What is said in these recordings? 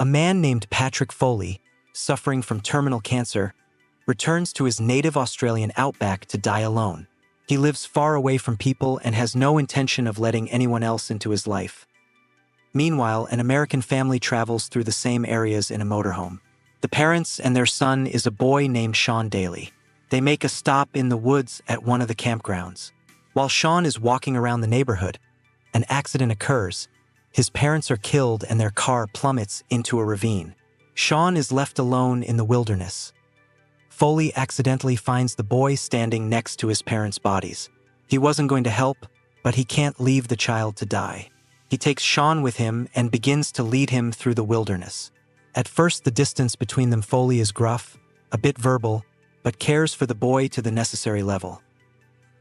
A man named Patrick Foley, suffering from terminal cancer, returns to his native Australian outback to die alone. He lives far away from people and has no intention of letting anyone else into his life. Meanwhile, an American family travels through the same areas in a motorhome. The parents and their son is a boy named Sean Daly. They make a stop in the woods at one of the campgrounds. While Sean is walking around the neighborhood, an accident occurs. His parents are killed and their car plummets into a ravine. Sean is left alone in the wilderness. Foley accidentally finds the boy standing next to his parents' bodies. He wasn't going to help, but he can't leave the child to die. He takes Sean with him and begins to lead him through the wilderness. At first, the distance between them Foley is gruff, a bit verbal, but cares for the boy to the necessary level.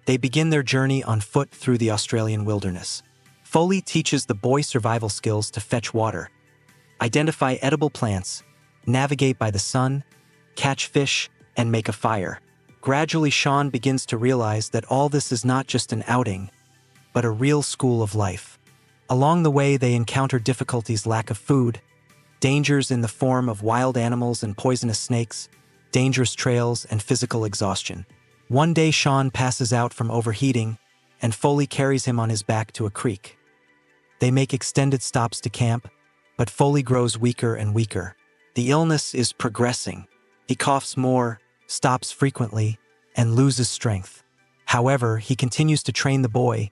They begin their journey on foot through the Australian wilderness. Foley teaches the boy survival skills to fetch water, identify edible plants, navigate by the sun, catch fish, and make a fire. Gradually, Sean begins to realize that all this is not just an outing, but a real school of life. Along the way, they encounter difficulties: lack of food, dangers in the form of wild animals and poisonous snakes, dangerous trails, and physical exhaustion. One day, Sean passes out from overheating, and Foley carries him on his back to a creek. They make extended stops to camp, but Foley grows weaker and weaker. The illness is progressing. He coughs more, stops frequently, and loses strength. However, he continues to train the boy,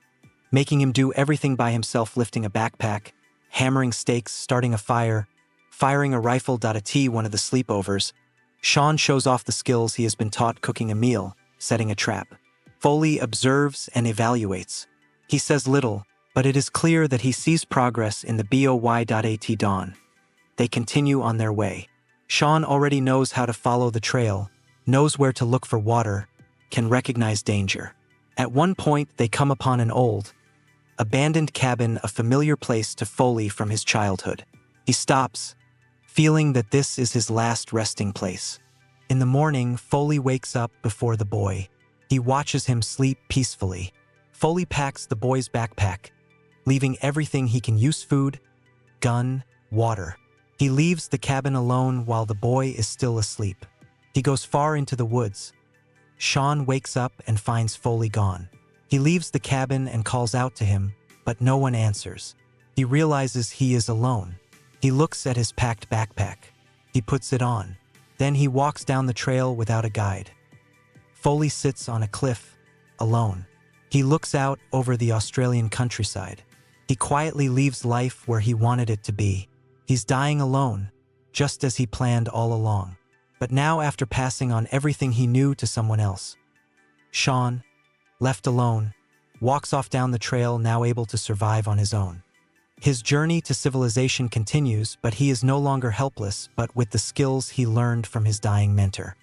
making him do everything by himself: lifting a backpack, hammering stakes, starting a fire, firing a rifle. At one of the sleepovers, Sean shows off the skills he has been taught: cooking a meal, setting a trap. Foley observes and evaluates. He says little, but it is clear that he sees progress in the boy. At dawn, they continue on their way. Sean already knows how to follow the trail, knows where to look for water, can recognize danger. At one point, they come upon an old, abandoned cabin, a familiar place to Foley from his childhood. He stops, feeling that this is his last resting place. In the morning, Foley wakes up before the boy. He watches him sleep peacefully. Foley packs the boy's backpack, leaving everything he can use: food, gun, water. He leaves the cabin alone while the boy is still asleep. He goes far into the woods. Sean wakes up and finds Foley gone. He leaves the cabin and calls out to him, but no one answers. He realizes he is alone. He looks at his packed backpack. He puts it on. Then he walks down the trail without a guide. Foley sits on a cliff, alone. He looks out over the Australian countryside. He quietly leaves life where he wanted it to be. He's dying alone, just as he planned all along. But now, after passing on everything he knew to someone else, Sean, left alone, walks off down the trail, now able to survive on his own. His journey to civilization continues, but he is no longer helpless, but with the skills he learned from his dying mentor.